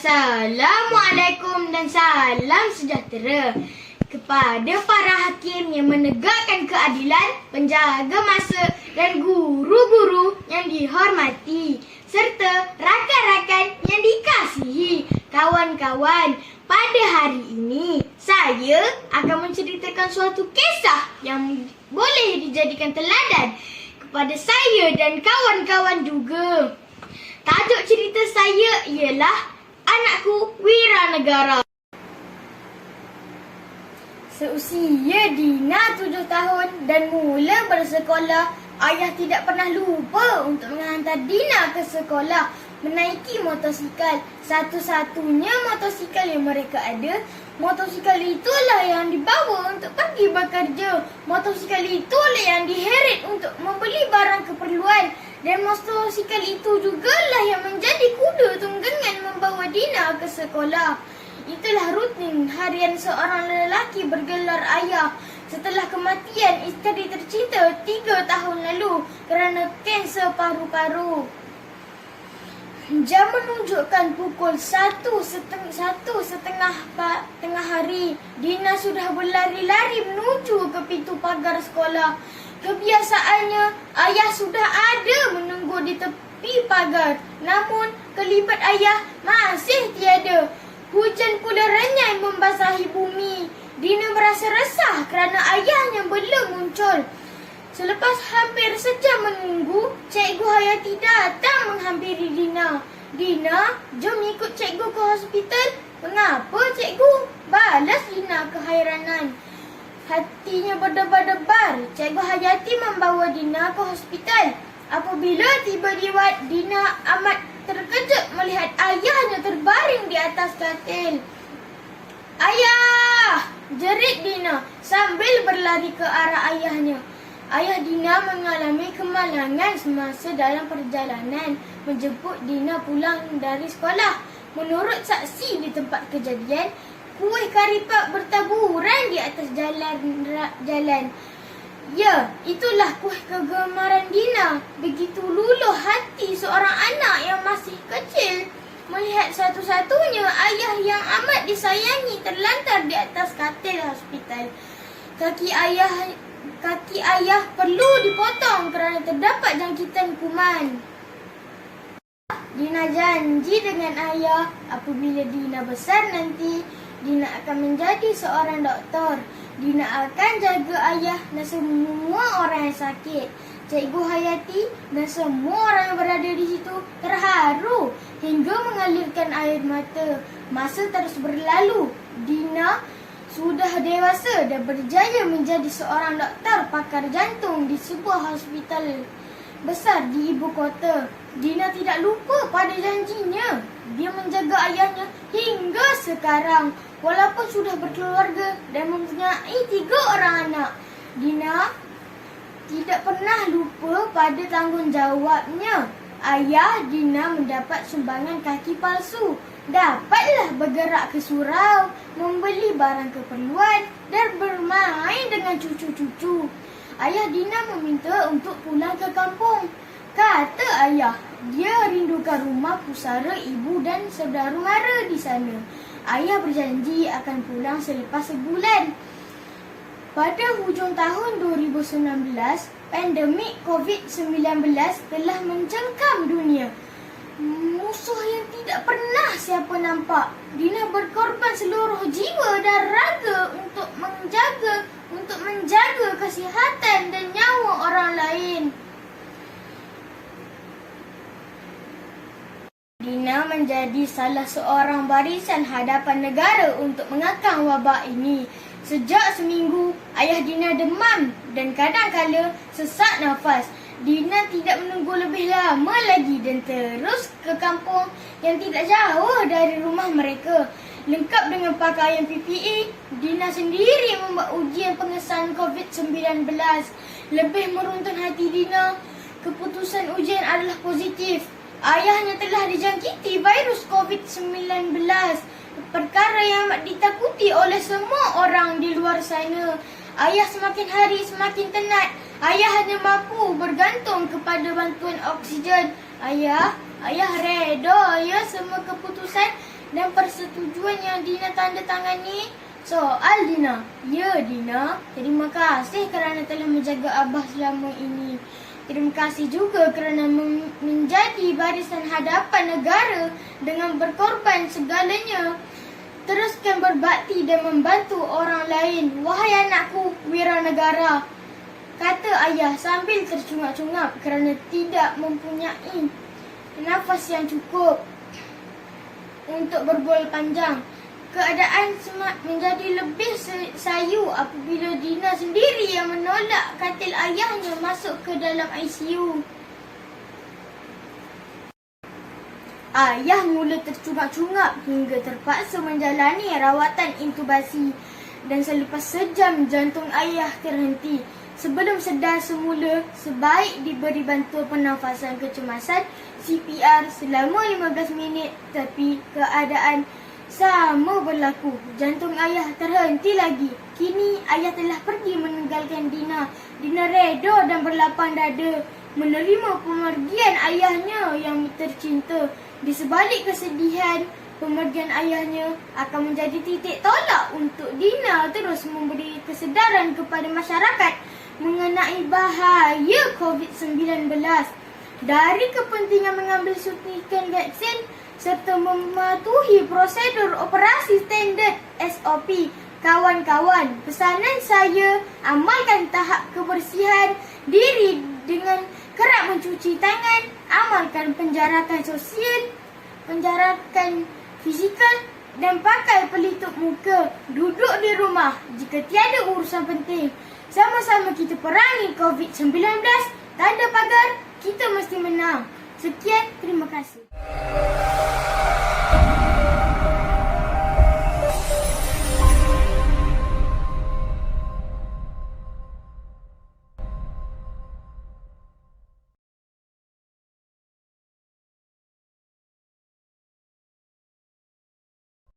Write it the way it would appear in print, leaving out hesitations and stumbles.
Assalamualaikum dan salam sejahtera kepada para hakim yang menegakkan keadilan, penjaga masa dan guru-guru yang dihormati serta rakan-rakan yang dikasihi. Kawan-kawan, pada hari ini saya akan menceritakan suatu kisah yang boleh dijadikan teladan kepada saya dan kawan-kawan juga. Tajuk cerita saya ialah Anakku Wiranegara. Seusia Dina 7 tahun dan mula bersekolah, ayah tidak pernah lupa untuk menghantar Dina ke sekolah menaiki motosikal. Satu-satunya motosikal yang mereka ada, motosikal itulah yang dibawa untuk pergi bekerja. Motosikal itulah yang diheret untuk membeli barang keperluan. Dan motosikal itu jugalah yang menjadi kuda tunggangan membawa Dina ke sekolah. Itulah rutin harian seorang lelaki bergelar ayah setelah kematian isteri tercinta 3 tahun lalu kerana kanser paru-paru. Jam menunjukkan pukul 1:30 hari. Dina sudah berlari-lari menuju ke pintu pagar sekolah. Kebiasaannya, ayah sudah ada menunggu di tepi pagar. Namun, kelibat ayah masih tiada. Hujan pula renyai membasahi bumi. Dina merasa resah kerana ayahnya belum muncul. Selepas hampir sejam menunggu, Cikgu Hayati datang menghampiri Dina. "Dina, jom ikut cikgu ke hospital." "Mengapa, cikgu?" balas Dina kehairanan. Hatinya berdebar-debar. Cikgu Hayati membawa Dina ke hospital. Apabila tiba di wad, Dina amat terkejut melihat ayahnya terbaring di atas katil. "Ayah!" jerit Dina sambil berlari ke arah ayahnya. Ayah Dina mengalami kemalangan semasa dalam perjalanan menjemput Dina pulang dari sekolah. Menurut saksi di tempat kejadian, kuih karipap bertaburan di atas jalan. Ya, itulah kuih kegemaran Dina. Begitu luluh hati seorang anak yang masih kecil melihat satu-satunya ayah yang amat disayangi terlantar di atas katil hospital. Kaki ayah perlu dipotong kerana terdapat jangkitan kuman. Dina janji dengan ayah apabila Dina besar nanti, Dina akan menjadi seorang doktor. Dina akan jaga ayah dan semua orang yang sakit. Cikgu Hayati dan semua orang yang berada di situ terharu hingga mengalirkan air mata. Masa terus berlalu. Dina sudah dewasa dan berjaya menjadi seorang doktor pakar jantung di sebuah hospital besar di ibu kota. Dina tidak lupa pada janjinya. Dia menjaga ayahnya hingga sekarang. Walaupun sudah berkeluarga dan mempunyai 3 orang anak, Dina tidak pernah lupa pada tanggungjawabnya. Ayah Dina mendapat sumbangan kaki palsu. Dapatlah bergerak ke surau, membeli barang keperluan dan bermain dengan cucu-cucu. Ayah Dina meminta untuk pulang ke kampung. Kata ayah, dia rindukan rumah pusara ibu dan saudara mara di sana. Ayah berjanji akan pulang selepas sebulan. Pada hujung tahun 2019, pandemik COVID-19 telah mencengkam dunia. Musuh yang tidak pernah siapa nampak. Dina berkorban seluruh jiwa dan raga untuk menjaga kesihatan dan nyawa orang lain. Dina menjadi salah seorang barisan hadapan negara untuk mengekang wabak ini. Sejak seminggu, ayah Dina demam dan kadang-kala sesak nafas. Dina tidak menunggu lebih lama lagi dan terus ke kampung yang tidak jauh dari rumah mereka. Lengkap dengan pakaian PPE, Dina sendiri membuat ujian pengesahan COVID-19. Lebih meruntun hati Dina, keputusan ujian adalah positif. Ayahnya telah dijangkiti virus COVID-19, perkara yang amat ditakuti oleh semua orang di luar sana. Ayah semakin hari semakin tenat. Ayah hanya mampu bergantung kepada bantuan oksigen. Ayah reda ya semua keputusan dan persetujuan yang Dina tanda tangani? Soal Dina. Ya Dina, terima kasih kerana telah menjaga Abah selama ini. Terima kasih juga kerana menjadi barisan hadapan negara dengan berkorban segalanya. Teruskan berbakti dan membantu orang lain. Wahai anakku, wira negara, kata ayah sambil tercungap-cungap kerana tidak mempunyai nafas yang cukup untuk berbual panjang. Keadaan menjadi lebih sayu apabila Dina sendiri yang menolak katil ayahnya masuk ke dalam ICU. Ayah mula tercungap-cungap hingga terpaksa menjalani rawatan intubasi dan selepas sejam jantung ayah terhenti. Sebelum sedar semula, sebaik diberi bantuan pernafasan kecemasan CPR selama 15 minit, tapi keadaan sama berlaku. Jantung ayah terhenti lagi. Kini ayah telah pergi meninggalkan Dina. Dina reda dan berlapang dada menerima pemergian ayahnya yang tercinta. Di sebalik kesedihan, pemergian ayahnya akan menjadi titik tolak untuk Dina terus memberi kesedaran kepada masyarakat mengenai bahaya COVID-19. Dari kepentingan mengambil suntikan vaksin serta mematuhi prosedur operasi standard SOP. Kawan-kawan, pesanan saya, amalkan tahap kebersihan diri dengan kerap mencuci tangan, amalkan penjarakan sosial, penjarakan fizikal dan pakai pelitup muka. Duduk di rumah jika tiada urusan penting. Sama-sama kita perangi COVID-19. Tanda pagar, kita mesti menang. Sekian, terima kasih.